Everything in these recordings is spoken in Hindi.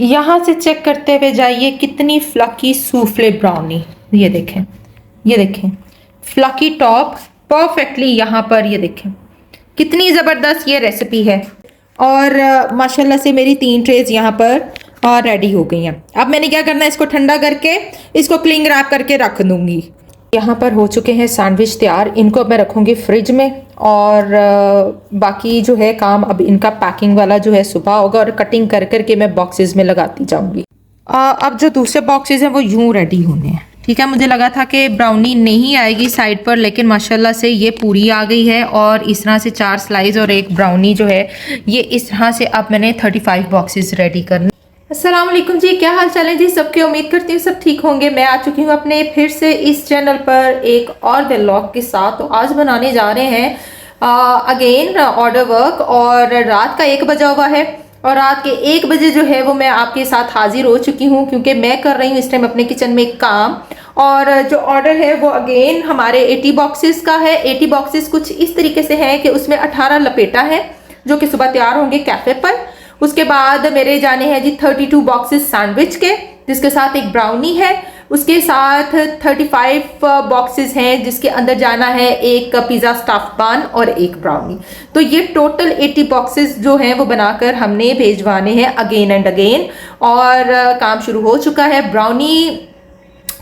यहाँ से चेक करते हुए जाइए कितनी फ्लकी सूफले ब्राउनी। ये देखें, ये देखें, फ्लकी टॉप परफेक्टली यहाँ पर, ये देखें कितनी ज़बरदस्त ये रेसिपी है। और माशाल्लाह से मेरी 3 ट्रेज यहाँ पर रेडी हो गई हैं। अब मैंने क्या करना है, इसको ठंडा करके इसको क्लिंग रैप करके रख दूंगी। यहाँ पर हो चुके हैं सैंडविच तैयार, इनको अब मैं रखूँगी फ्रिज में। और बाकी जो है काम अब इनका पैकिंग वाला जो है सुबह होगा, और कटिंग कर करके मैं बॉक्सेस में लगाती जाऊँगी। अब जो दूसरे बॉक्सेस हैं वो यूँ रेडी होने हैं, ठीक है। मुझे लगा था कि ब्राउनी नहीं आएगी साइड पर, लेकिन माशाल्लाह से ये पूरी आ गई है। और इस तरह से 4 स्लाइस और 1 ब्राउनी जो है ये इस तरह से अब मैंने 35 बॉक्सेस रेडी करने। अस्सलाम वालेकुम जी, क्या हाल चाल है जी सबके। उम्मीद करती हूँ सब ठीक होंगे। मैं आ चुकी हूँ अपने फिर से इस चैनल पर एक और व्लॉग के साथ। तो आज बनाने जा रहे हैं अगेन ऑर्डर वर्क, और रात का 1 बजा हुआ है, और रात के 1 बजे जो है वो मैं आपके साथ हाजिर हो चुकी हूँ, क्योंकि मैं कर रही हूँ इस टाइम अपने किचन में काम। और जो ऑर्डर है वो अगेन हमारे 80 बॉक्सेस का है। 80 बॉक्सेस कुछ इस तरीके से है कि उसमें 18 लपेटा है जो कि सुबह तैयार होंगे कैफे पर। उसके बाद मेरे जाने हैं जी 32 बॉक्सेस सैंडविच के, जिसके साथ 1 ब्राउनी है। उसके साथ 35 बॉक्सेस हैं जिसके अंदर जाना है 1 पिज़्ज़ा स्टफ बन और 1 ब्राउनी। तो ये टोटल 80 बॉक्सेस जो हैं वो बनाकर हमने भेजवाने हैं अगेन एंड अगेन। और काम शुरू हो चुका है। ब्राउनी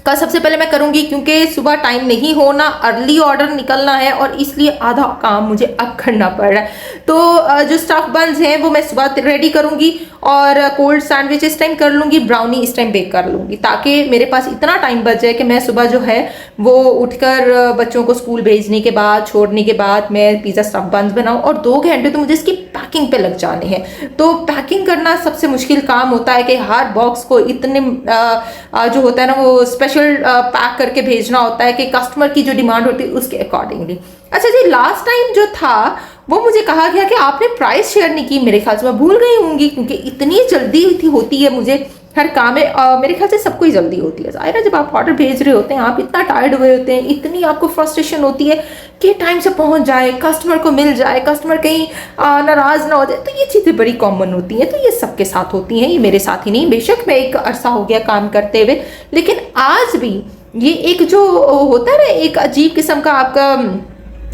का सबसे पहले मैं करूंगी, क्योंकि सुबह टाइम नहीं होना, अर्ली ऑर्डर निकलना है, और इसलिए आधा काम मुझे अब करना पड़ रहा है। तो जो स्टफ बन्स हैं वो मैं सुबह रेडी करूंगी, और कोल्ड सैंडविच इस टाइम कर लूंगी, ब्राउनी इस टाइम बेक कर लूंगी, ताकि मेरे पास इतना टाइम बच जाए कि मैं सुबह जो है वो उठकर बच्चों को स्कूल भेजने के बाद, छोड़ने के बाद मैं पिज़्ज़ा स्टफ बन्स बनाऊँ। और 2 घंटे तो मुझे इसकी पैकिंग पे लग जाने हैं। तो पैकिंग करना सबसे मुश्किल काम होता है कि हर बॉक्स को इतने जो होता है ना वो स्पेशल पैक करके भेजना होता है कि कस्टमर की जो डिमांड होती है उसके अकॉर्डिंगली। अच्छा जी, लास्ट टाइम जो था वो मुझे कहा गया कि आपने प्राइस शेयर नहीं की। मेरे ख्याल से मैं भूल गई होंगी, क्योंकि इतनी जल्दी होती है मुझे हर काम में। मेरे ख्याल से सबको ही जल्दी होती है। ज़ाहिर है जब आप ऑर्डर भेज रहे होते हैं, आप इतना टायर्ड हुए होते हैं, इतनी आपको फ्रस्ट्रेशन होती है कि टाइम से पहुंच जाए, कस्टमर को मिल जाए, कस्टमर कहीं नाराज़ ना हो जाए। तो ये चीज़ें बड़ी कॉमन होती हैं। तो ये सबके साथ होती हैं, ये मेरे साथ ही नहीं। बेशक मैं एक अरसा हो गया काम करते हुए, लेकिन आज भी ये एक जो होता है ना, एक अजीब किस्म का आपका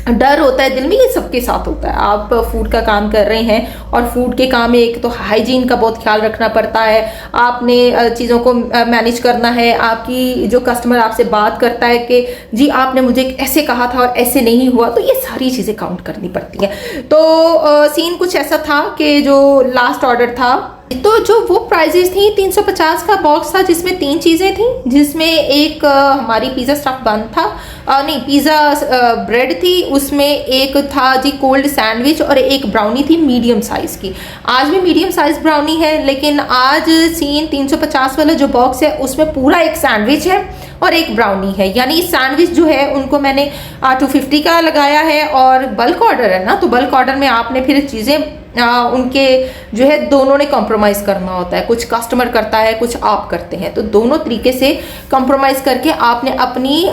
डर होता है दिल में, ये सबके साथ होता है। आप फूड का काम कर रहे हैं, और फूड के काम में एक तो हाइजीन का बहुत ख्याल रखना पड़ता है। आपने चीज़ों को मैनेज करना है। आपकी जो कस्टमर आपसे बात करता है कि जी आपने मुझे ऐसे कहा था और ऐसे नहीं हुआ, तो ये सारी चीज़ें काउंट करनी पड़ती हैं। तो सीन कुछ ऐसा था कि जो लास्ट ऑर्डर था, तो जो वो प्राइजेस थी, 350 का बॉक्स था जिसमें 3 चीज़ें थी, जिसमें एक हमारी पिज़्ज़ा स्टफ बन था, नहीं पिज़्ज़ा ब्रेड थी, उसमें एक था जी कोल्ड सैंडविच, और एक ब्राउनी थी मीडियम साइज़ की। आज भी मीडियम साइज़ ब्राउनी है, लेकिन आज सीन 350 वाला जो बॉक्स है उसमें पूरा 1 सैंडविच है और 1 ब्राउनी है। यानी सैंडविच जो है उनको मैंने 250 का लगाया है, और बल्क ऑर्डर है ना, तो बल्क ऑर्डर में आपने फिर चीज़ें उनके जो है दोनों ने कॉम्प्रोमाइज़ करना होता है। कुछ कस्टमर करता है, कुछ आप करते हैं, तो दोनों तरीके से कॉम्प्रोमाइज़ करके आपने अपनी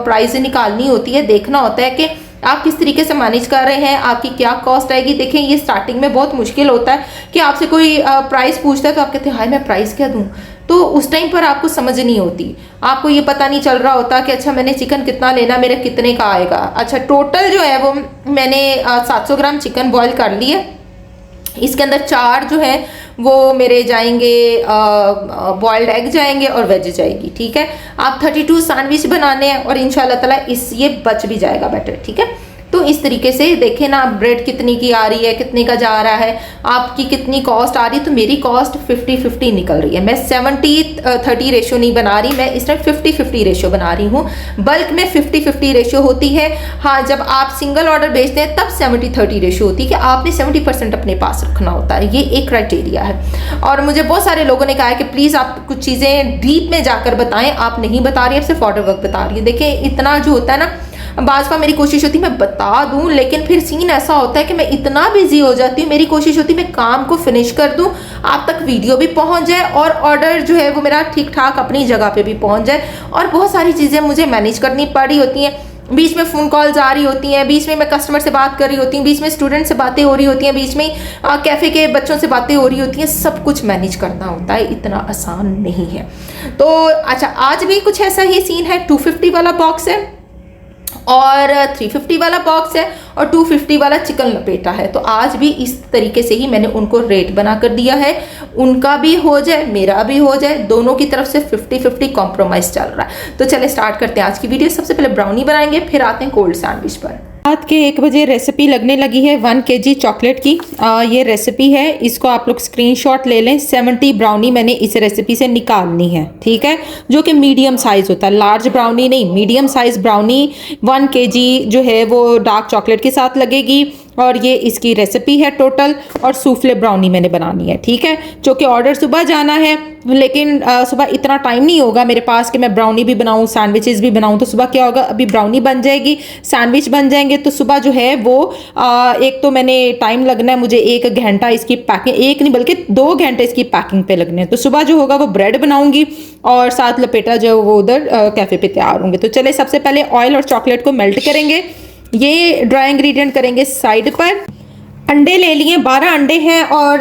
प्राइस निकालनी होती है। देखना होता है कि आप किस तरीके से मैनेज कर रहे हैं, आपकी क्या कॉस्ट आएगी। देखें, ये स्टार्टिंग में बहुत मुश्किल होता है कि आपसे कोई प्राइस पूछता है तो आप कहते हैं हाय मैं प्राइस क्या दूं। तो उस टाइम पर आपको समझ नहीं होती, आपको ये पता नहीं चल रहा होता कि अच्छा मैंने चिकन कितना लेना, मेरे कितने का आएगा। अच्छा, टोटल जो है वो मैंने 700 ग्राम चिकन बॉयल कर लिया। इसके अंदर 4 जो है वो मेरे जाएंगे बॉइल्ड एग जाएंगे और वेज जाएगी, ठीक है। आप 32 सैंडविच बनाने हैं, और इंशाल्लाह ताला ये बच भी जाएगा बेटर, ठीक है। तो इस तरीके से देखें ना, ब्रेड कितनी की आ रही है, कितने का जा रहा है, आपकी कितनी कॉस्ट आ रही है। तो मेरी कॉस्ट 50-50 निकल रही है। मैं 70-30 रेशो नहीं बना रही, मैं इस टाइम 50-50 रेशो बना रही हूँ। बल्क में 50-50 रेशो होती है। हाँ, जब आप सिंगल ऑर्डर बेचते हैं तब 70-30 रेशो होती है कि आपने 70% अपने पास रखना होता है। ये एक क्राइटेरिया है। और मुझे बहुत सारे लोगों ने कहा है कि प्लीज़ आप कुछ चीज़ें डीप में जाकर बताएं, आप नहीं बता रही, आप सिर्फ ऑर्डर वर्क बता रही है। देखें, इतना जो होता है ना, बाज़ का मेरी कोशिश होती है मैं बता दूं, लेकिन फिर सीन ऐसा होता है कि मैं इतना बिजी हो जाती हूँ, मेरी कोशिश होती है मैं काम को फिनिश कर दूं, आप तक वीडियो भी पहुंच जाए, और ऑर्डर जो है वो मेरा ठीक ठाक अपनी जगह पे भी पहुंच जाए। और बहुत सारी चीज़ें मुझे मैनेज करनी पड़ी होती हैं। बीच में फ़ोन कॉल्स आ रही होती हैं, बीच में मैं कस्टमर से बात कर रही होती हूँ, बीच में स्टूडेंट से बातें हो रही होती हैं, बीच में कैफ़े के बच्चों से बातें हो रही होती हैं, सब कुछ मैनेज करना होता है, इतना आसान नहीं है। तो अच्छा, आज भी कुछ ऐसा ही सीन है। 250 वाला बॉक्स है और 350 वाला बॉक्स है और 250 वाला चिकन लपेटा है। तो आज भी इस तरीके से ही मैंने उनको रेट बना कर दिया है, उनका भी हो जाए मेरा भी हो जाए, दोनों की तरफ से 50-50 कॉम्प्रोमाइज़ चल रहा है। तो चले स्टार्ट करते हैं आज की वीडियो। सबसे पहले ब्राउनी बनाएंगे, फिर आते हैं कोल्ड सैंडविच पर। रात के 1 बजे रेसिपी लगने लगी है 1 kg चॉकलेट की। ये रेसिपी है, इसको आप लोग स्क्रीनशॉट ले लें। 70 ब्राउनी मैंने इस रेसिपी से निकालनी है, ठीक है, जो कि मीडियम साइज़ होता है, लार्ज ब्राउनी नहीं, मीडियम साइज़ ब्राउनी 1 kg जो है वो डार्क चॉकलेट के साथ लगेगी। और ये इसकी रेसिपी है टोटल। और सूफले ब्राउनी मैंने बनानी है, ठीक है, जो कि ऑर्डर सुबह जाना है, लेकिन सुबह इतना टाइम नहीं होगा मेरे पास कि मैं ब्राउनी भी बनाऊँ सैंडविचेस भी बनाऊँ। तो सुबह क्या होगा, अभी ब्राउनी बन जाएगी, सैंडविच बन जाएंगे, तो सुबह जो है वो एक तो मैंने टाइम लगना है मुझे 1 घंटा इसकी पैकिंग, 1 नहीं बल्कि 2 घंटे इसकी पैकिंग पे लगने हैं। तो सुबह जो होगा वो ब्रेड बनाऊंगी और साथ लपेटा जो वो उधर कैफ़े पे तैयार होंगे। तो चले सबसे पहले ऑयल और चॉकलेट को मेल्ट करेंगे। ये ड्राई इंग्रेडिएंट करेंगे साइड पर। अंडे ले लिए, 12 अंडे हैं और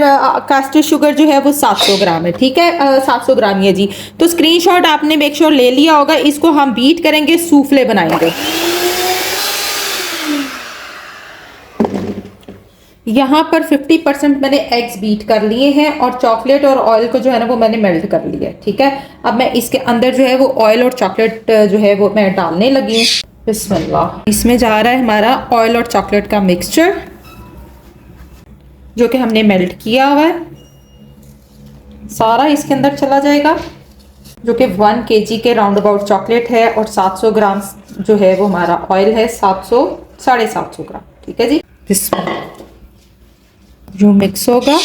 कास्टर शुगर जो है वो 700 ग्राम है, ठीक है, 700 ग्राम ही है जी। तो स्क्रीनशॉट आपने मेक श्योर ले लिया होगा। इसको हम बीट करेंगे, सूफले बनाएंगे। यहाँ पर 50% मैंने एग्स बीट कर लिए हैं और चॉकलेट और ऑयल को जो है ना वो मैंने मेल्ट कर लिया है, ठीक है। अब मैं इसके अंदर जो है वो ऑयल और चॉकलेट जो है वो मैं डालने लगी हूँ। बिस्मिल्लाह। इसमें जा रहा है हमारा ऑयल और चॉकलेट का मिक्सचर जो कि हमने मेल्ट किया हुआ है, सारा इसके अंदर चला जाएगा, जो कि 1 kg के राउंड अबाउट चॉकलेट है और 700 ग्राम जो है वो हमारा ऑयल है, 750 ग्राम, ठीक है जी। बिस्मिल्लाह। जो मिक्स होगा,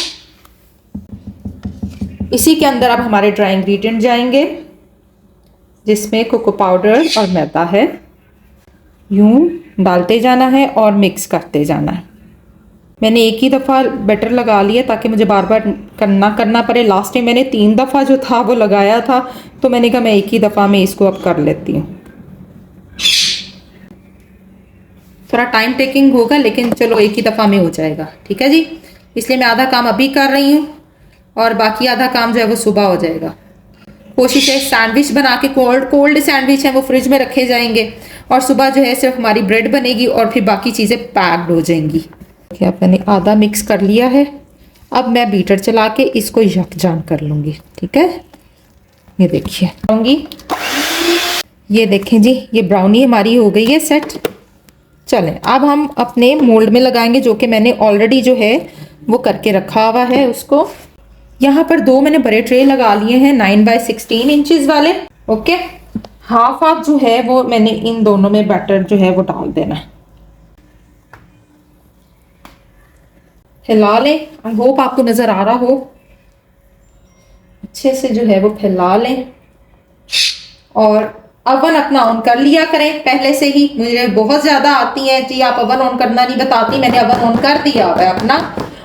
इसी के अंदर अब हमारे ड्राई इंग्रेडिएंट जाएंगे, जिसमें कोको पाउडर और मैदा है। यूं डालते जाना है और मिक्स करते जाना है। मैंने एक ही दफ़ा बैटर लगा लिया ताकि मुझे बार बार करना पड़े। लास्ट टाइम मैंने 3 दफ़ा जो था वो लगाया था, तो मैंने कहा मैं एक ही दफ़ा में इसको अब कर लेती हूँ। थोड़ा टाइम टेकिंग होगा लेकिन चलो एक ही दफ़ा में हो जाएगा, ठीक है जी। इसलिए मैं आधा काम अभी कर रही हूँ और बाकी आधा काम जो है वो सुबह हो जाएगा। कोशिश है सैंडविच बना के, कोल्ड सैंडविच है वो फ्रिज में रखे जाएंगे और सुबह जो है सिर्फ हमारी ब्रेड बनेगी और फिर बाकी चीज़ें पैक्ड हो जाएंगी। अब मैंने आधा मिक्स कर लिया है। अब मैं बीटर चला के इसको यकजान कर लूँगी, ठीक है। ये देखिए ये देखें जी, ये ब्राउनी हमारी हो गई है सेट। चलें अब हम अपने मोल्ड में लगाएंगे, जो कि मैंने ऑलरेडी जो है वो करके रखा हुआ है उसको। यहाँ पर 2 मैंने बड़े ट्रे लगा लिए हैं 9x16 इंचेस वाले, ओके। हाफ जो है वो मैंने इन दोनों में बैटर जो है वो डाल देना है। हिला लें, आई होप आपको नजर आ रहा हो, अच्छे से जो है वो फैला लें और अवन अपना ऑन कर लिया करें पहले से ही। मुझे बहुत ज्यादा आती है जी आप अवन ऑन करना नहीं बताती, मैंने अवन ऑन कर दिया है अपना।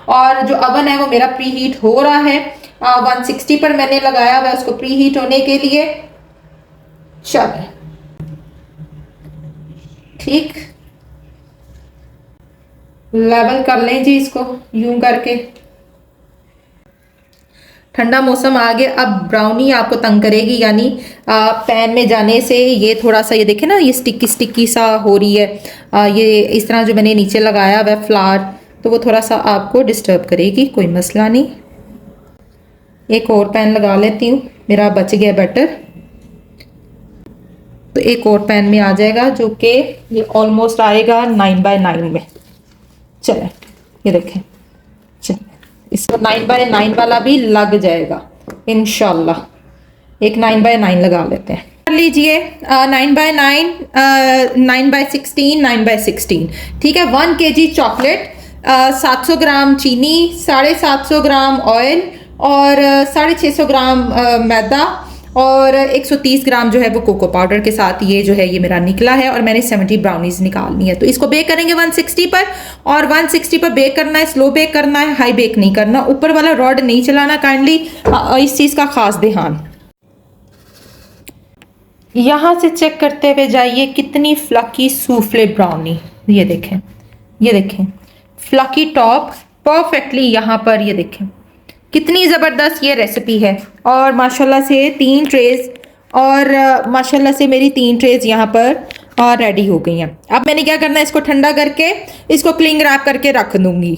और जो अवन है वो मेरा प्री हीट हो रहा है, 160 पर मैंने लगाया हुआ है उसको प्री हीट होने के लिए। चल ठीक, लेवल कर लें जी इसको यूं करके। ठंडा मौसम आ गया, अब ब्राउनी आपको तंग करेगी, यानी पैन में जाने से ये थोड़ा सा, ये देखें ना, ये स्टिकी सा हो रही है। ये इस तरह जो मैंने नीचे लगाया हुआ फ्लावर, तो वो थोड़ा सा आपको डिस्टर्ब करेगी, कोई मसला नहीं। एक और पैन लगा लेती हूँ, मेरा बच गया बैटर, तो एक और पैन में आ जाएगा जो कि ये ऑलमोस्ट आएगा 9x9 में। चलें ये देखें, चलें इसको 9x9 वाला भी लग जाएगा इंशाल्लाह। एक 9x9 लगा लेते हैं, कर लीजिए 9x9, 9x16, 9x16, ठीक है। 1 kg चॉकलेट, 700 ग्राम चीनी, 750 ग्राम ऑयल और 650 ग्राम मैदा और 130 ग्राम जो है वो कोको पाउडर के साथ ये जो है ये मेरा निकला है। और मैंने 70 ब्राउनीज निकालनी है, तो इसको बेक करेंगे 160 पर। और 160 पर बेक करना है, स्लो बेक करना है, हाई बेक नहीं करना। ऊपर वाला रॉड नहीं चलाना, काइंडली इस चीज़ का खास ध्यान। यहाँ से चेक करते हुए जाइए कितनी फ्लकी सूफले ब्राउनी। ये देखें, ये देखें, फ्लकी टॉप परफेक्टली यहाँ पर, ये देखें कितनी ज़बरदस्त ये रेसिपी है। और माशाल्लाह से 3 ट्रेज, और माशाल्लाह से मेरी 3 ट्रेज यहाँ पर रेडी हो गई हैं। अब मैंने क्या करना है, इसको ठंडा करके इसको क्लिंग रैप करके रख दूंगी।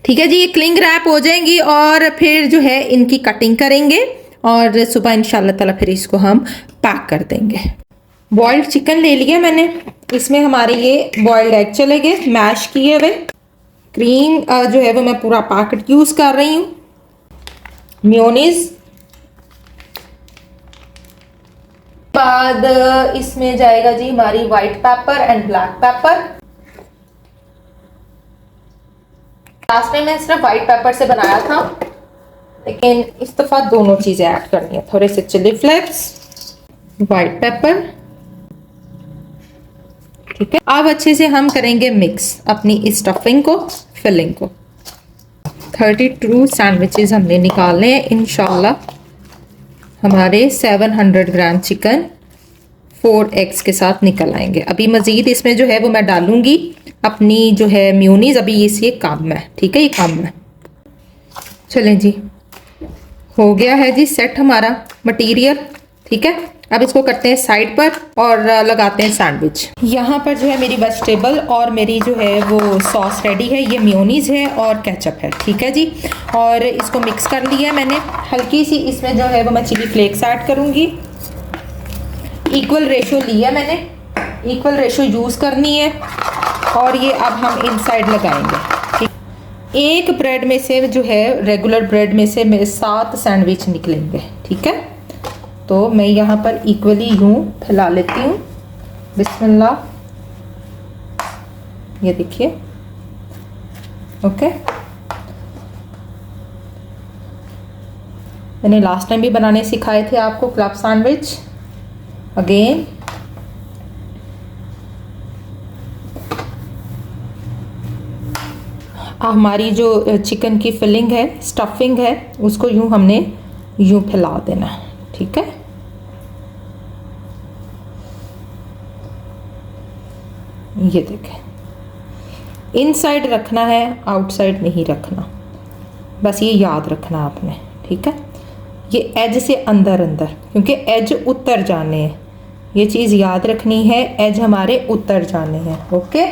ठीक है जी, ये क्लिंग रैप हो जाएंगी और फिर जो है इनकी कटिंग करेंगे और सुबह इंशाल्लाह ताला फिर इसको हम पैक कर देंगे। बॉइल्ड चिकन ले लिया मैंने, इसमें हमारे ये बॉइल्ड एग चले गए मैश किए हुए। क्रीम जो है वो मैं पूरा पैकेट यूज़ कर रही हूँ। मेयोनीज, बाद इसमें जाएगा जी हमारी white paper and black pepper. Last time मैं सिर्फ वाइट पेपर से बनाया था, लेकिन इस दफा दोनों चीजें ऐड करनी है। थोड़े से चिली फ्लेक्स, वाइट पेपर, ठीक है। अब अच्छे से हम करेंगे मिक्स अपनी इस स्टफिंग को, फिलिंग को। 32 सैंडविचेस हमने निकालने हैं इंशाल्लाह। हमारे 700 ग्राम चिकन 4 एग्स के साथ निकल आएंगे। अभी मज़ीद इसमें जो है वो मैं डालूंगी अपनी जो है मेयोनीज। अभी ये काम है, ठीक है, ये काम है। चलें जी, हो गया है जी सेट हमारा मटेरियल, ठीक है। अब इसको करते हैं साइड पर और लगाते हैं सैंडविच। यहाँ पर जो है मेरी वेजिटेबल और मेरी जो है वो सॉस रेडी है। ये मेयोनीज है और केचप है, ठीक है जी। और इसको मिक्स कर लिया मैंने। हल्की सी इसमें जो है वो मैं चिली फ्लेक्स ऐड करूँगी। इक्वल रेशो लिया मैंने, इक्वल रेशो यूज़ करनी है। और ये अब हम इनसाइड लगाएंगे। एक ब्रेड में से जो है रेगुलर ब्रेड में से मेरे 7 सैंडविच निकलेंगे, ठीक है। तो मैं यहाँ पर इक्वली यूँ फैला लेती हूँ। बिस्मिल्लाह, ये देखिए, ओके। मैंने लास्ट टाइम भी बनाने सिखाए थे आपको क्लब सैंडविच। अगेन हमारी जो चिकन की फिलिंग है, स्टफिंग है, उसको यूँ हमने यूँ फैला देना, ठीक है। ये देखें, इनसाइड रखना है, आउटसाइड नहीं रखना, बस ये याद रखना आपने, ठीक है। ये एज से अंदर अंदर, क्योंकि एज उतर जाने हैं, ये चीज़ याद रखनी है, एज हमारे उतर जाने हैं, ओके।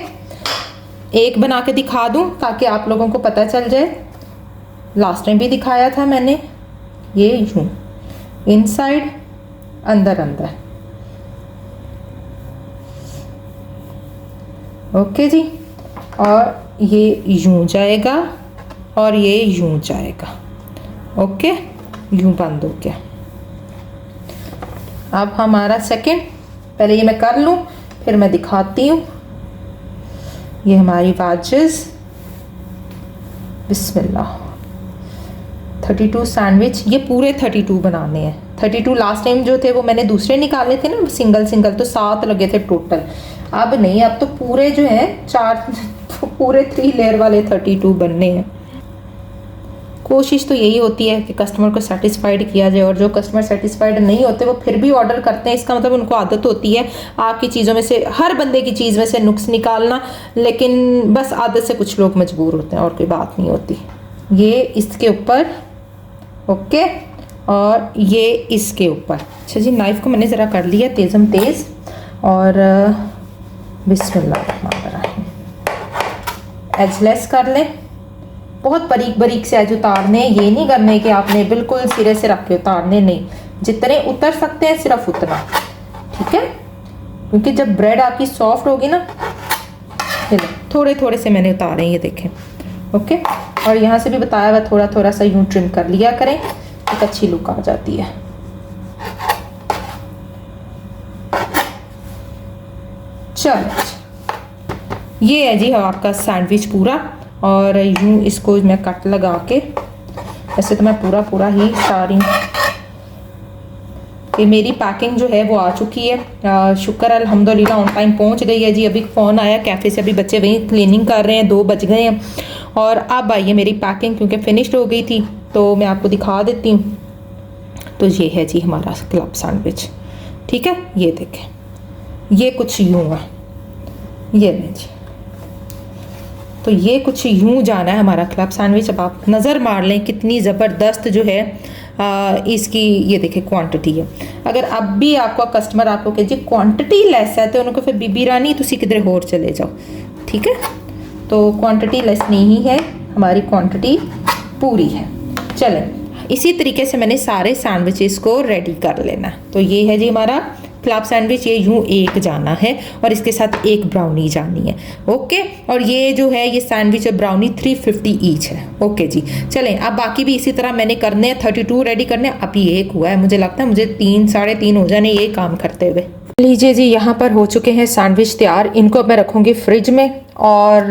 एक बना के दिखा दूं ताकि आप लोगों को पता चल जाए। लास्ट टाइम भी दिखाया था मैंने, ये यूँ इनसाइड अंदर अंदर, ओके जी। और ये यूँ जाएगा और ये यूँ जाएगा, ओके। यूँ बंद हो गया। अब हमारा सेकंड, पहले ये मैं कर लूँ फिर मैं दिखाती हूँ। ये हमारी वेजेस, बिस्मिल्लाह। 32 सैंडविच, ये पूरे 32 बनाने हैं। 32 लास्ट टाइम जो थे वो मैंने दूसरे निकाले थे ना, सिंगल सिंगल, तो 7 लगे थे टोटल। अब नहीं, अब तो पूरे जो है 4 पूरे 3 लेयर वाले 32 बनने हैं। कोशिश तो यही होती है कि कस्टमर को सेटिस्फाइड किया जाए, और जो कस्टमर सेटिस्फाइड नहीं होते वो फिर भी ऑर्डर करते हैं। इसका मतलब उनको आदत होती है आपकी चीज़ों में से, हर बंदे की चीज़ में से नुक्स निकालना, लेकिन बस आदत से कुछ लोग मजबूर होते हैं और कोई बात नहीं होती। ये इसके ऊपर, ओके, और ये इसके ऊपर। अच्छा जी, नाइफ़ को मैंने ज़रा कर लिया तेज़म तेज़, और बिस्मिल्लाहिर्रहमानिर्रहीम एजलेस कर लें। बहुत बारीक बारीक से एज उतारने, ये नहीं करने कि आपने बिल्कुल सिरे से रख के उतारने, नहीं, जितने उतर सकते हैं सिर्फ उतना, ठीक है। क्योंकि जब ब्रेड आपकी सॉफ्ट होगी ना, थोड़े थोड़े से मैंने उतारे हैं, ये देखें, ओके। और यहाँ से भी बताया हुआ थोड़ा थोड़ा सा यूँ ट्रिम कर लिया करें, एक अच्छी लुक आ जाती है। चलो, ये है जी आपका सैंडविच पूरा। और यूँ इसको मैं कट लगा के, वैसे तो मैं पूरा पूरा ही सारी, ये मेरी पैकिंग जो है वो आ चुकी है, शुक्र अल्हम्दुलिल्लाह ऑन टाइम पहुंच गई है जी। अभी फ़ोन आया कैफ़े से, अभी बच्चे वहीं क्लीनिंग कर रहे हैं, 2 बज गए हैं। और अब आई है मेरी पैकिंग, क्योंकि फ़िनिश्ड हो गई थी, तो मैं आपको दिखा देती हूँ। तो ये है जी हमारा क्लब सैंडविच, ठीक है, ये देखें, ये कुछ यूँ है, ये लीजिए। तो ये कुछ यूँ जाना है हमारा क्लब सैंडविच। अब आप नज़र मार लें कितनी ज़बरदस्त जो है इसकी, ये देखिए क्वांटिटी है। अगर अब भी आपको कस्टमर आपको कहे जी क्वांटिटी लेस है तो उनको फिर बीबी रानी तुसी किधर होर चले जाओ, ठीक है। तो क्वांटिटी लेस नहीं है, हमारी क्वांटिटी पूरी है। चलें, इसी तरीके से मैंने सारे सैंडविचेस को रेडी कर लेना। तो ये है जी हमारा क्लब सैंडविच, ये यूँ एक जाना है और इसके साथ एक ब्राउनी जानी है। ओके, और ये जो है ये सैंडविच और ब्राउनी 350 ईच है। ओके जी, चलें अब बाकी भी इसी तरह मैंने करने हैं। 32 रेडी करने हैं, अभी एक हुआ है, मुझे लगता है मुझे 3 साढ़े 3 हो जाने ये काम करते हुए। लीजिए जी, यहाँ पर हो चुके हैं सैंडविच तैयार। इनको मैं रखूँगी फ्रिज में और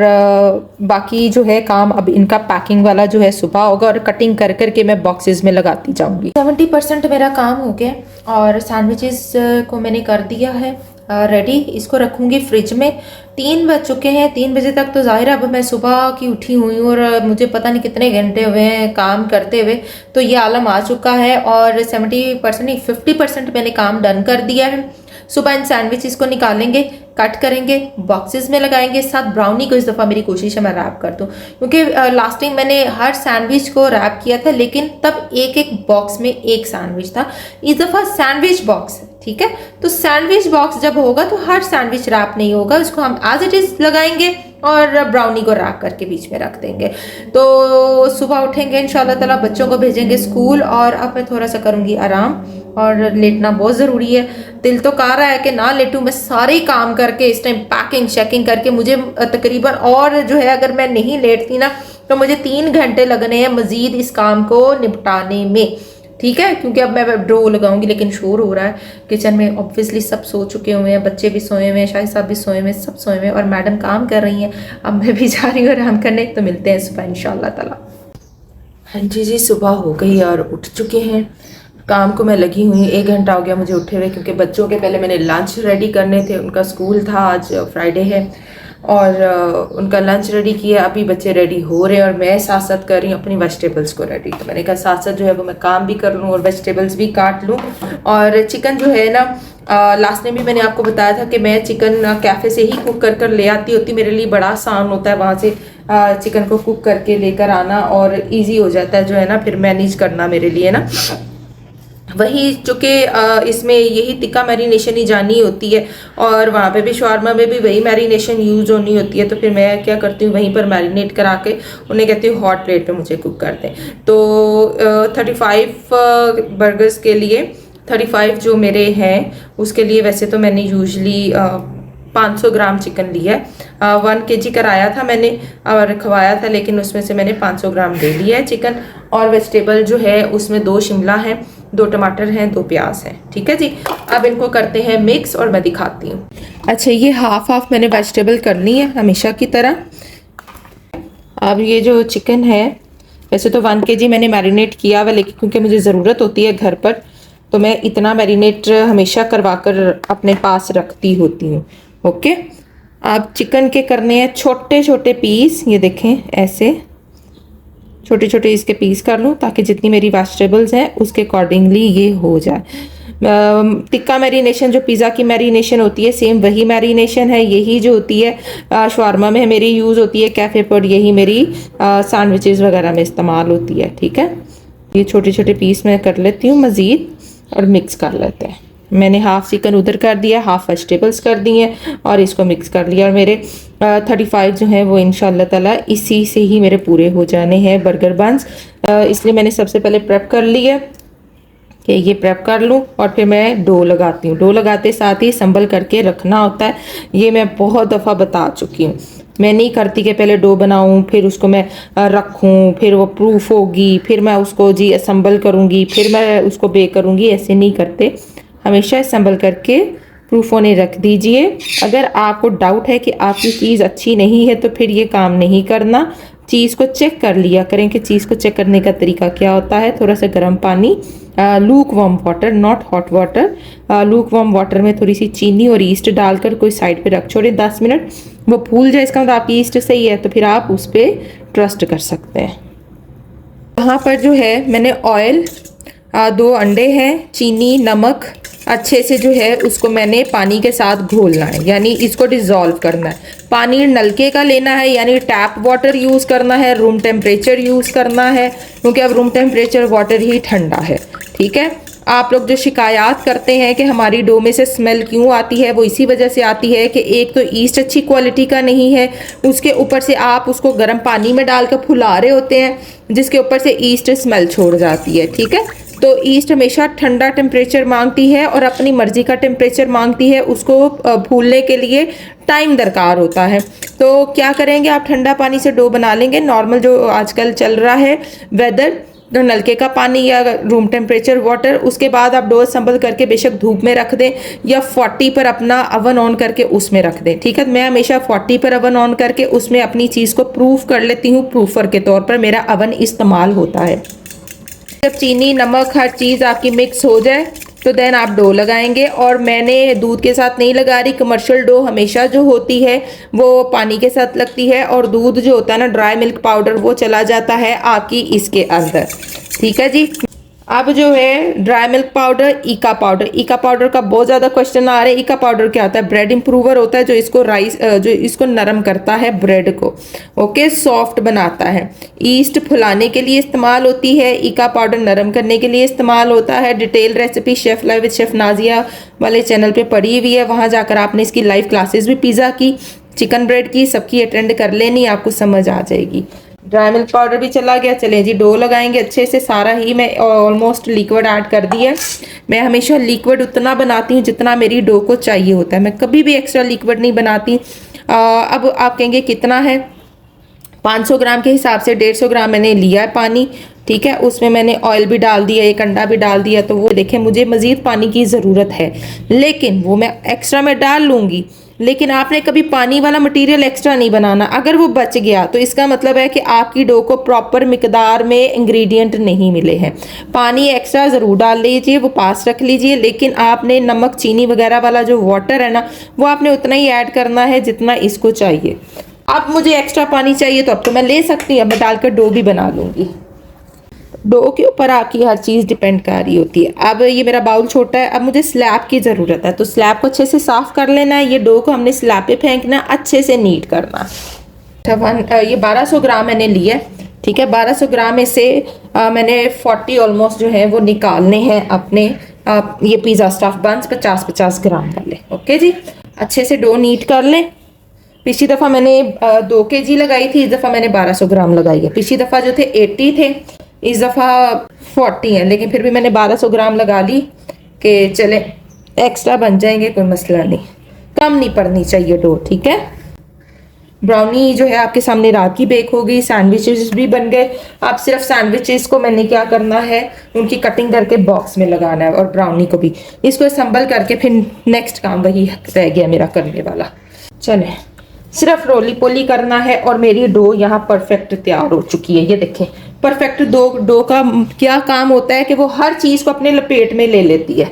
बाकी जो है काम अब इनका पैकिंग वाला जो है सुबह होगा और कटिंग कर करके मैं बॉक्सेस में लगाती जाऊँगी। 70% मेरा काम हो गया और सैंडविचेस को मैंने कर दिया है रेडी। इसको रखूँगी फ्रिज में। 3 बज चुके हैं, 3 बजे तक तो ज़ाहिर है अब मैं सुबह की उठी हुई हूँ और मुझे पता नहीं कितने घंटे हुए हैं काम करते हुए, तो ये आलम आ चुका है। और 70% नहीं 50% मैंने काम डन कर दिया है। सुबह इन सैंडविचेस को निकालेंगे, कट करेंगे, बॉक्सेस में लगाएंगे। साथ ब्राउनी को इस दफ़ा मेरी कोशिश है मैं रैप कर दूँ, क्योंकि लास्ट टाइम मैंने हर सैंडविच को रैप किया था लेकिन तब एक एक बॉक्स में एक सैंडविच था। इस दफ़ा सैंडविच बॉक्स है, ठीक है। तो सैंडविच बॉक्स जब होगा तो हर सैंडविच रैप नहीं होगा, उसको हम एज इट इज़ लगाएंगे और ब्राउनी को रैप करके बीच में रख देंगे। तो सुबह उठेंगे इंशाल्लाह ताला, बच्चों को भेजेंगे स्कूल और अब मैं थोड़ा सा करूँगी आराम। और लेटना बहुत ज़रूरी है। दिल तो कर रहा है कि ना लेटूं, मैं सारे काम करके इस टाइम पैकिंग शेकिंग करके मुझे तकरीबन, और जो है अगर मैं नहीं लेटती ना तो मुझे 3 घंटे लगने हैं मज़ीद इस काम को निपटाने में, ठीक है। क्योंकि अब मैं ड्रो लगाऊंगी लेकिन शोर हो रहा है किचन में। ऑब्वियसली सब सो चुके हुए हैं, बच्चे भी सोए हुए हैं, शाहिद साहब भी सोए हुए हैं, सब सोए हुए हैं और मैडम काम कर रही हैं। अब मैं भी जा रही हूँ आराम करने। तो मिलते हैं सुबह इंशाल्लाह ताला। हाँ जी, सुबह हो गई और उठ चुके हैं। काम को मैं लगी हुई, 1 घंटा हो गया मुझे उठे हुए, क्योंकि बच्चों के पहले मैंने लंच रेडी करने थे। उनका स्कूल था, आज फ्राइडे है, और उनका लंच रेडी किया। अभी बच्चे रेडी हो रहे हैं और मैं साथ साथ कर रही हूँ अपनी वेजिटेबल्स को रेडी। तो मैंने कहा साथ साथ जो है वो मैं काम भी कर लूँ और वेजिटेबल्स भी काट लूँ। और चिकन जो है ना, लास्ट टाइम भी मैंने आपको बताया था कि मैं चिकन कैफ़े से ही कुक कर ले आती होती। मेरे लिए बड़ा आसान होता है वहाँ से चिकन को कुक करके लेकर आना और ईजी हो जाता है जो है ना फिर मैनेज करना मेरे लिए ना। वही चूँकि इसमें यही टिक्का मैरिनेशन ही जानी होती है और वहाँ पे भी शवारमा में भी वही मैरिनेशन यूज़ होनी होती है। तो फिर मैं क्या करती हूँ, वहीं पर मैरिनेट करा के उन्हें कहती हूँ हॉट प्लेट पे मुझे कुक कर दें। तो 35 बर्गर्स के लिए 35 जो मेरे हैं उसके लिए वैसे तो मैंने यूजली 500 ग्राम चिकन लिया है। 1 kg कराया था मैंने और खवाया था, लेकिन उसमें से मैंने 500 ग्राम ले लिया है चिकन। और वेजिटेबल जो है उसमें 2 शिमला हैं, 2 टमाटर हैं, 2 प्याज हैं, ठीक है जी। अब इनको करते हैं मिक्स और मैं दिखाती हूँ। अच्छा, ये हाफ मैंने वेजिटेबल कर ली है हमेशा की तरह। अब ये जो चिकन है, वैसे तो 1 kg मैंने मैरिनेट किया हुआ, लेकिन क्योंकि मुझे ज़रूरत होती है घर पर तो मैं इतना मैरिनेट हमेशा करवा कर अपने पास रखती होती हूँ। ओके, अब चिकन के करने हैं छोटे छोटे पीस। ये देखें, ऐसे छोटे छोटे इसके पीस कर लूँ ताकि जितनी मेरी वेजिटेबल्स हैं उसके अकॉर्डिंगली ये हो जाए। टिक्का मैरिनेशन जो पिज़्ज़ा की मैरिनेशन होती है सेम वही मैरिनेशन है, यही जो होती है शवारमा में मेरी यूज़ होती है, कैफ़े पर यही मेरी सैंडविचेस वगैरह में इस्तेमाल होती है, ठीक है। ये छोटे छोटे पीस मैं कर लेती हूँ मज़ीद और मिक्स कर लेते हैं। मैंने हाफ चिकन उधर कर दिया, हाफ वेजिटेबल्स कर दी हैं और इसको मिक्स कर लिया। और मेरे 35 जो हैं वो इंशाल्लाह ताला इसी से ही मेरे पूरे हो जाने हैं बर्गर बंस। इसलिए मैंने सबसे पहले प्रेप कर लिया कि ये प्रेप कर लूँ और फिर मैं डो लगाती हूँ। डो लगाते साथ ही संभल करके रखना होता है, ये मैं बहुत दफ़ा बता चुकी हूँ। मैं नहीं करती कि पहले डो बनाऊँ फिर उसको मैं रखूँ, फिर वो प्रूफ होगी, फिर मैं उसको जी असम्बल करूँगी, फिर मैं उसको बेक करूँगी। ऐसे नहीं करते, हमेशा असम्बल करके प्रूफ होने रख दीजिए। अगर आपको डाउट है कि आपकी चीज़ अच्छी नहीं है तो फिर ये काम नहीं करना। चीज़ को चेक कर लिया करें कि चीज़ को चेक करने का तरीका क्या होता है। थोड़ा सा गर्म पानी, look warm water, not hot water, look warm water में थोड़ी सी चीनी और ईस्ट डालकर कोई साइड पे रख छोड़े 10 मिनट। वो फूल जाए, इसका मतलब आपकी ईस्ट सही है, तो फिर आप उस पर ट्रस्ट कर सकते हैं। यहाँ पर जो है मैंने ऑयल, 2 अंडे हैं, चीनी, नमक, अच्छे से जो है उसको मैंने पानी के साथ घोलना है, यानी इसको डिज़ोल्व करना है। पानी नलके का लेना है, यानी टैप वाटर यूज़ करना है, रूम टेम्परेचर यूज़ करना है, क्योंकि अब रूम टेम्परेचर वाटर ही ठंडा है। ठीक है, आप लोग जो शिकायत करते हैं कि हमारी डो में से स्मेल क्यों आती है, वो इसी वजह से आती है कि एक तो ईस्ट अच्छी क्वालिटी का नहीं है, उसके ऊपर से आप उसको गर्म पानी में डालकर फुला रहे होते हैं, जिसके ऊपर से ईस्ट स्मेल छोड़ जाती है। ठीक है, तो ईस्ट हमेशा ठंडा टेम्परेचर मांगती है और अपनी मर्जी का टेम्परेचर मांगती है, उसको फूलने के लिए टाइम दरकार होता है। तो क्या करेंगे, आप ठंडा पानी से डो बना लेंगे, नॉर्मल जो आजकल चल रहा है वेदर, तो नलके का पानी या रूम टेम्परेचर वाटर। उसके बाद आप डो संभल करके बेशक धूप में रख दें या 40 पर अपना अवन ऑन करके उसमें रख दें। ठीक है, मैं हमेशा 40 पर अवन ऑन करके उसमें अपनी चीज़ को प्रूफ कर लेती हूँ, प्रूफर के तौर पर मेरा अवन इस्तेमाल होता है। जब चीनी नमक हर चीज़ आपकी मिक्स हो जाए तो देन आप डो लगाएंगे, और मैंने दूध के साथ नहीं लगा रही। कमर्शियल डो हमेशा जो होती है वो पानी के साथ लगती है, और दूध जो होता है ना, ड्राई मिल्क पाउडर, वो चला जाता है आपकी इसके अंदर। ठीक है जी, अब जो है ड्राई मिल्क पाउडर, ईका पाउडर। ईका पाउडर का बहुत ज़्यादा क्वेश्चन आ रहे हैं। ईका पाउडर क्या होता है? ब्रेड इम्प्रूवर होता है, जो इसको जो इसको नरम करता है, ब्रेड को ओके सॉफ्ट बनाता है। ईस्ट फुलाने के लिए इस्तेमाल होती है, ईका पाउडर नरम करने के लिए इस्तेमाल होता है। Detail recipe chef live with chef Nazia वाले चैनल पे पड़ी हुई है, वहाँ जाकर आपने इसकी लाइव क्लासेस भी पिज़्ज़ा की, चिकन ब्रेड की, सबकी अटेंड कर लेनी, आपको समझ आ जाएगी। ड्राई मिल्क पाउडर भी चला गया। चलें जी, डो लगाएंगे अच्छे से। सारा ही मैं ऑलमोस्ट लिक्विड ऐड कर दिया। मैं हमेशा लिक्विड उतना बनाती हूँ जितना मेरी डो को चाहिए होता है, मैं कभी भी एक्स्ट्रा लिक्विड नहीं बनाती। अब आप कहेंगे कितना है? 500 ग्राम के हिसाब से 150 ग्राम मैंने लिया है पानी। ठीक है, उसमें मैंने ऑयल भी डाल दिया, एक अंडा भी डाल दिया। तो वो देखें, मुझे मज़ीद पानी की ज़रूरत है, लेकिन वो मैं एक्स्ट्रा में डाल लूँगी। लेकिन आपने कभी पानी वाला मटेरियल एक्स्ट्रा नहीं बनाना। अगर वो बच गया तो इसका मतलब है कि आपकी डो को प्रॉपर मिकदार में इंग्रेडिएंट नहीं मिले हैं। पानी एक्स्ट्रा ज़रूर डाल लीजिए, वो पास रख लीजिए, लेकिन आपने नमक चीनी वगैरह वाला जो वाटर है ना, वो आपने उतना ही ऐड करना है जितना इसको चाहिए। अब मुझे एक्स्ट्रा पानी चाहिए तो अब तो मैं ले सकती हूँ, अब मैं डालकर डो भी बना लूँगी। डो के ऊपर आपकी हर चीज़ डिपेंड कर रही होती है। अब ये मेरा बाउल छोटा है, अब मुझे स्लैब की ज़रूरत है, तो स्लैब को अच्छे से साफ़ कर लेना है। ये डो को हमने स्लैब पे फेंकना, अच्छे से नीट करना। ये 1200 ग्राम मैंने लिया। ठीक है, 1200 ग्राम में से मैंने 40 ऑलमोस्ट जो है वो निकालने हैं अपने। ये पिज़्ज़ा स्टफ बंस 50-50 ग्राम कर लें। ओके जी, अच्छे से डो नीट कर लें। पिछली दफ़ा मैंने 2 kg लगाई थी, इस दफ़ा मैंने 1200 ग्राम लगाई है। पिछली दफ़ा जो थे 80 थे, इस दफ़ा 40 है, लेकिन फिर भी मैंने 1200 ग्राम लगा ली कि चले एक्स्ट्रा बन जाएंगे, कोई मसला नहीं, कम नहीं पड़नी चाहिए डो। ठीक है, ब्राउनी जो है आपके सामने रात की बेक हो गई, सैंडविचेस भी बन गए। अब सिर्फ सैंडविचेस को मैंने क्या करना है, उनकी कटिंग करके बॉक्स में लगाना है, और ब्राउनी को भी इसको संभल करके फिर नेक्स्ट काम वही रह गया मेरा करने वाला। चले, सिर्फ रोली पोली करना है और मेरी डो यहाँ परफेक्ट तैयार हो चुकी है। ये देखें, परफेक्ट डो का क्या काम होता है कि वो हर चीज़ को अपने लपेट में ले लेती है।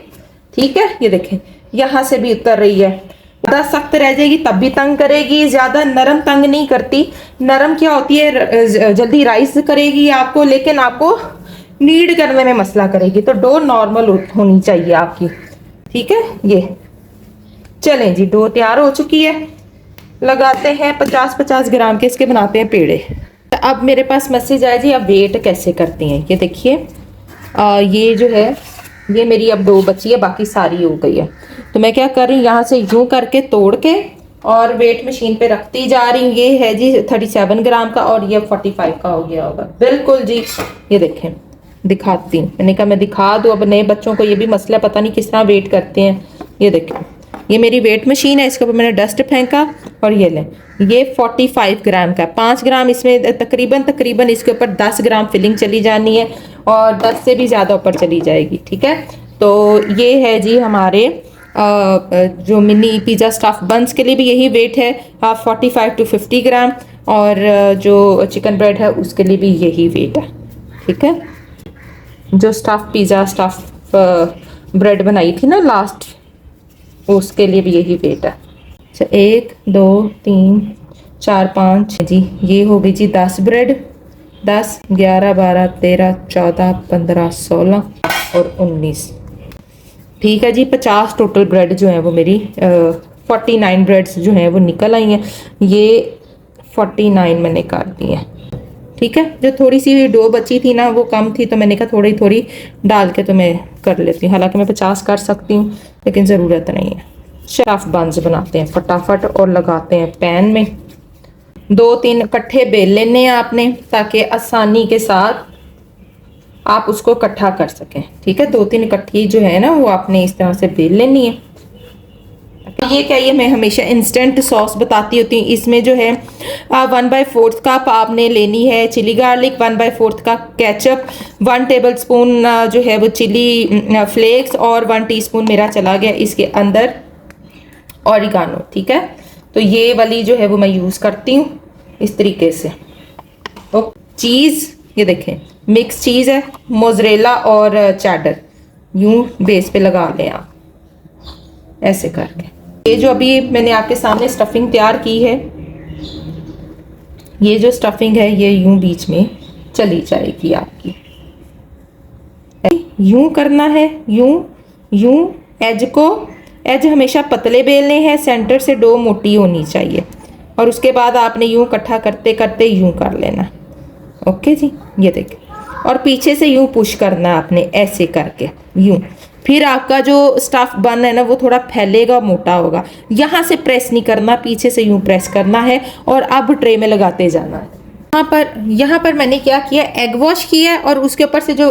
ठीक है, ये देखें, यहाँ से भी उतर रही है। ज़्यादा सख्त रह जाएगी तब भी तंग करेगी, ज़्यादा नरम तंग नहीं करती। नरम क्या होती है, जल्दी राइस करेगी आपको, लेकिन आपको नीड करने में मसला करेगी। तो डो नॉर्मल होनी चाहिए आपकी। ठीक है, ये चलें जी, डो तैयार हो चुकी है। लगाते हैं 50-50 ग्राम के, इसके बनाते हैं पेड़े। अब मेरे पास मैसेज आया जी, अब वेट कैसे करती हैं। ये देखिए, ये जो है ये मेरी अब डो बची है, बाकी सारी हो गई है। तो मैं क्या कर रही हूँ, यहाँ से यूं करके तोड़ के और वेट मशीन पे रखती जा रही हूँ। ये है जी 37 ग्राम का, और ये 45 का हो गया होगा बिल्कुल जी। ये देखें, दिखाती हूँ, मैंने कहा मैं दिखा दूँ, अब नए बच्चों को ये भी मसला पता नहीं किस तरह वेट करते हैं। ये देखें, ये मेरी वेट मशीन है, इसके ऊपर मैंने डस्ट फेंका, और ये लें, ये 45 ग्राम का। 5 ग्राम इसमें तकरीबन इसके ऊपर 10 ग्राम फिलिंग चली जानी है, और 10 से भी ज़्यादा ऊपर चली जाएगी। ठीक है, तो ये है जी हमारे जो मिनी पिज़्ज़ा स्टफ बंस के लिए भी यही वेट है, 45 to 50 ग्राम, और जो चिकन ब्रेड है उसके लिए भी यही वेट है। ठीक है, जो पिज़्ज़ा स्टफ ब्रेड बनाई थी ना लास्ट, उसके लिए भी यही वेट है। अच्छा, 1 2 3 4 5 जी, ये हो गई जी 10 ब्रेड। 10 11 12 13 14 15 16 और 19। ठीक है जी, 50 टोटल ब्रेड जो है वो मेरी 49 ब्रेड्स जो हैं वो निकल आई हैं। ये 49 मैंने काट दी है। ठीक है, जो थोड़ी सी डो बची थी ना वो कम थी, तो मैंने कहा थोड़ी थोड़ी डाल के तो मैं कर लेती हूँ। हालांकि मैं 50 कर सकती हूँ, लेकिन ज़रूरत नहीं है। स्टफ बंस बनाते हैं फटाफट और लगाते हैं पैन में। 2-3 इकट्ठे बेल लेने हैं आपने, ताकि आसानी के साथ आप उसको इकट्ठा कर सकें। ठीक है, 2-3 इकट्ठी जो है ना वो आपने इस तरह से बेल लेनी है। ये क्या, ये मैं हमेशा इंस्टेंट सॉस बताती होती हूँ। इसमें जो है 1/4 कप आपने लेनी है चिली गार्लिक, 1/4 का केचप, 1 टेबल स्पून जो है वो चिली फ्लेक्स, और 1 टीस्पून मेरा चला गया इसके अंदर ऑरिगानो। ठीक है, तो ये वाली जो है वो मैं यूज़ करती हूँ इस तरीके से। और चीज़ ये देखें, मिक्स चीज़ है, मोज़रेला और चैडर, यूं बेस पे लगा लें आप ऐसे करके। ये जो अभी मैंने आपके सामने स्टफिंग तैयार की है, ये जो स्टफिंग है ये यूं बीच में चली जाएगी आपकी। यूं करना है, यूं यूं। एज हमेशा पतले बेलने हैं, सेंटर से डो मोटी होनी चाहिए, और उसके बाद आपने यूं इकट्ठा करते करते यूं कर लेना। ओके जी, ये देखिए, और पीछे से यूं पुश करना है आपने ऐसे करके यूं। फिर आपका जो स्टफ बन है ना वो थोड़ा फैलेगा, मोटा होगा। यहाँ से प्रेस नहीं करना, पीछे से यूं प्रेस करना है, और अब ट्रे में लगाते जाना है। यहाँ पर मैंने क्या किया, एग वॉश किया है, और उसके ऊपर से जो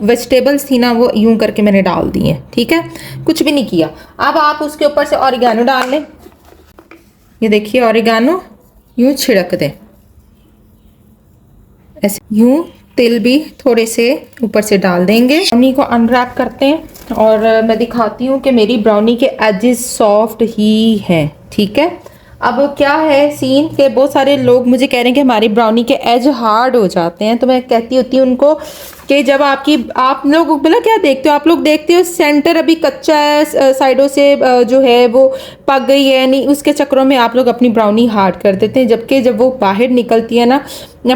वेजिटेबल्स थी ना वो यूं करके मैंने डाल दी है। ठीक है, कुछ भी नहीं किया। अब आप उसके ऊपर से ऑरिगानो डाल लें। ये देखिए, ऑरिगानो यूं छिड़क दें ऐसे, यूं तिल भी थोड़े से ऊपर से डाल देंगे। ब्राउनी को अनरैप करते हैं, और मैं दिखाती हूँ कि मेरी ब्राउनी के एजेस सॉफ्ट ही हैं। ठीक है, अब क्या है सीन के बहुत सारे लोग मुझे कह रहे हैं कि हमारी ब्राउनी के एज हार्ड हो जाते हैं, तो मैं कहती होती हूँ उनको कि जब आप लोग बोला क्या देखते हो, आप लोग देखते हो सेंटर अभी कच्चा है, साइडों से जो है वो पक गई है, नहीं उसके चक्करों में आप लोग अपनी ब्राउनी हार्ड कर देते हैं, जबकि जब वो बाहर निकलती है ना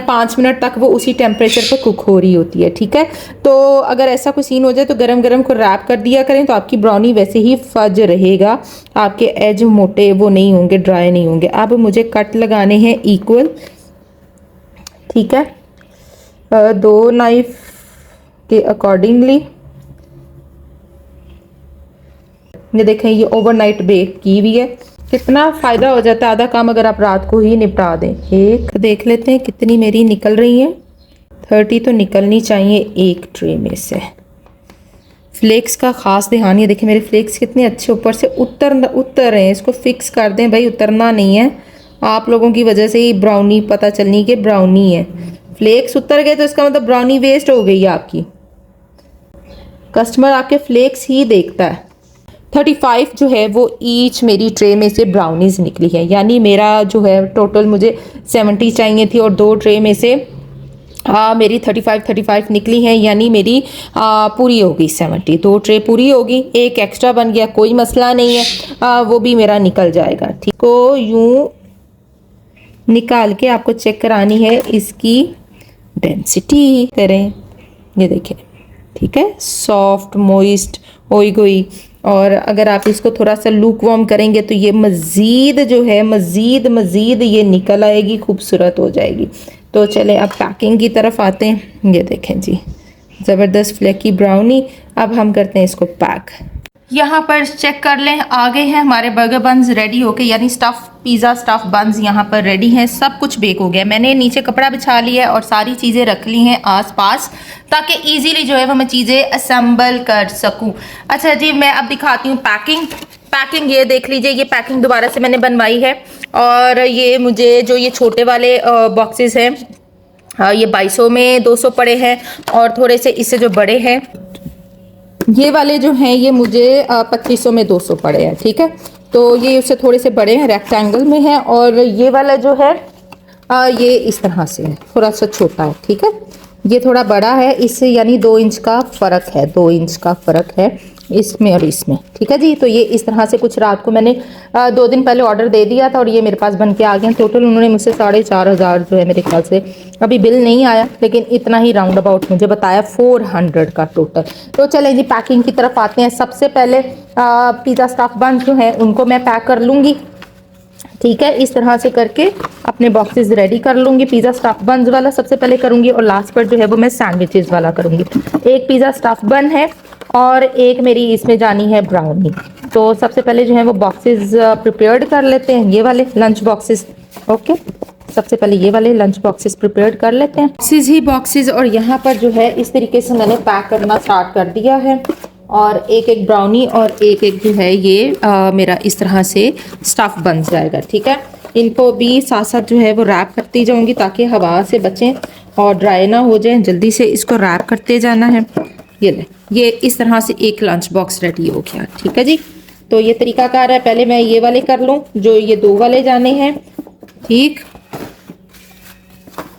5 मिनट तक वो उसी टेम्परेचर पर कुक हो रही होती है। ठीक है, तो अगर ऐसा कोई सीन हो जाए तो गरम गरम को रैप कर दिया करें, तो आपकी ब्राउनी वैसे ही फज रहेगा, आपके एज मोटे वो नहीं होंगे, ड्राई नहीं होंगे। अब मुझे कट लगाने हैं इक्वल। ठीक है, 2 नाइफ के अकॉर्डिंगली। ये देखें, ये ओवरनाइट बेक की हुई है। कितना फ़ायदा हो जाता है, आधा काम अगर आप रात को ही निपटा दें। एक देख लेते हैं कितनी मेरी निकल रही है। 30 तो निकलनी चाहिए एक ट्रे में से। फ्लेक्स का ख़ास ध्यान, ये देखें मेरे फ्लेक्स कितने अच्छे ऊपर से उतर रहे हैं। इसको फिक्स कर दें भाई, उतरना नहीं है। आप लोगों की वजह से ही ब्राउनी पता चलनी कि ब्राउनी है। फ्लेक्स उतर गए तो इसका मतलब ब्राउनी वेस्ट हो गई है आपकी। कस्टमर आपके फ्लेक्स ही देखता है। 35 जो है वो ईच मेरी ट्रे में से ब्राउनीज निकली है, यानी मेरा जो है टोटल मुझे 70 चाहिए थी, और 2 ट्रे में से मेरी 35 निकली हैं, यानी मेरी पूरी होगी 70। 2 ट्रे पूरी होगी, एक एक्स्ट्रा बन गया, कोई मसला नहीं है, वो भी मेरा निकल जाएगा। ठीक, को यूं निकाल के आपको चेक करानी है इसकी डेंसिटी करें। ये देखें, ठीक है, सॉफ्ट मोइस्ट होई गई। और अगर आप इसको थोड़ा सा लूक वार्म करेंगे तो ये मज़ीद जो है मज़ीद ये निकल आएगी, खूबसूरत हो जाएगी। तो चले अब पैकिंग की तरफ आते हैं। ये देखें जी, ज़बरदस्त फ्लेकी ब्राउनी। अब हम करते हैं इसको पैक। यहाँ पर चेक कर लें, आ गए हैं हमारे बर्गर बन्स रेडी होके, यानी पिज़्ज़ा स्टफ बन्स यहाँ पर रेडी हैं। सब कुछ बेक हो गया। मैंने नीचे कपड़ा बिछा लिया है और सारी चीज़ें रख ली हैं आसपास, ताकि इजीली जो है वो मैं चीज़ें असेंबल कर सकूँ। अच्छा जी, मैं अब दिखाती हूँ पैकिंग। ये देख लीजिए, ये पैकिंग दोबारा से मैंने बनवाई है, और ये मुझे जो ये छोटे वाले बॉक्सेस हैं, ये 2200 में 200 पड़े हैं, और थोड़े से इससे जो बड़े हैं ये वाले जो हैं ये मुझे 2500 में 200 पड़े हैं। ठीक है, तो ये उससे थोड़े से बड़े हैं, रेक्टेंगल में है, और ये वाला जो है ये इस तरह से है, थोड़ा सा छोटा है। ठीक है, ये थोड़ा बड़ा है, इससे यानी 2 इंच का फ़र्क है, 2 इंच का फ़र्क है इसमें और इसमें। ठीक है जी। तो ये इस तरह से कुछ रात को मैंने 2 दिन पहले ऑर्डर दे दिया था और ये मेरे पास बन के आ गए। टोटल उन्होंने मुझसे 4,500 जो है मेरे ख्याल से, अभी बिल नहीं आया लेकिन इतना ही राउंड अबाउट मुझे बताया 400 का टोटल। तो चलें जी पैकिंग की तरफ आते हैं। सबसे पहले पिज़्ज़ा स्टफ बन जो है उनको मैं पैक कर लूँगी। ठीक है, इस तरह से करके अपने बॉक्सेस रेडी कर लूँगी। पिज़्ज़ा स्टफ बन्स वाला सबसे पहले करूँगी और लास्ट पर जो है वो मैं सैंडविचेस वाला करूँगी। एक पिज़्ज़ा स्टफ बन है और एक मेरी इसमें जानी है ब्राउनी। तो सबसे पहले जो है वो बॉक्सेस प्रिपेयर्ड कर लेते हैं, ये वाले लंच बॉक्सेस। ओके, सबसे पहले ये वाले लंच बॉक्सेस प्रिपेयर्ड कर लेते हैं। बॉक्सेस ही बॉक्सेस, और यहाँ पर जो है इस तरीके से मैंने पैक करना स्टार्ट कर दिया है। और एक एक ब्राउनी और एक एक जो है ये मेरा इस तरह से स्टफ बन जाएगा। ठीक है, इनको भी साथ साथ जो है वो रैप करती जाऊंगी ताकि हवा से बचें और ड्राई ना हो जाए। जल्दी से इसको रैप करते जाना है। ये ले, ये इस तरह से एक लंच बॉक्स रेडी हो गया। ठीक है जी, तो ये तरीकाकार है। पहले मैं ये वाले कर लूँ जो ये 2 वाले जाने हैं। ठीक,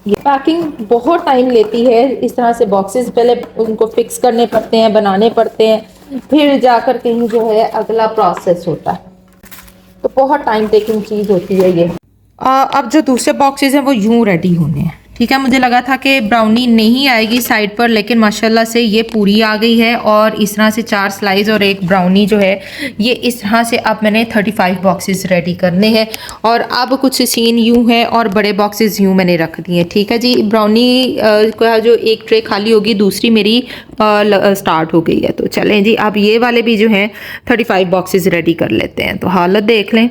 ये पैकिंग बहुत टाइम लेती है। इस तरह से बॉक्सेस पहले उनको फिक्स करने पड़ते हैं, बनाने पड़ते हैं, फिर जाकर कहीं जो है अगला प्रोसेस होता है। तो बहुत टाइम टेकिंग चीज़ होती है ये। अब जो दूसरे बॉक्सेस हैं वो यूं रेडी होने हैं। ठीक है, मुझे लगा था कि ब्राउनी नहीं आएगी साइड पर, लेकिन माशाल्लाह से ये पूरी आ गई है। और इस तरह से 4 स्लाइस और एक ब्राउनी जो है ये इस तरह से अब मैंने 35 बॉक्सेस रेडी करने हैं। और अब कुछ सीन यूं है और बड़े बॉक्सेस यूं मैंने रख दिए। ठीक है जी, ब्राउनी का जो एक ट्रे खाली होगी, दूसरी मेरी स्टार्ट हो गई है। तो चलें जी, अब ये वाले भी जो हैं 35 बॉक्सेस रेडी कर लेते हैं। तो हालत देख लें।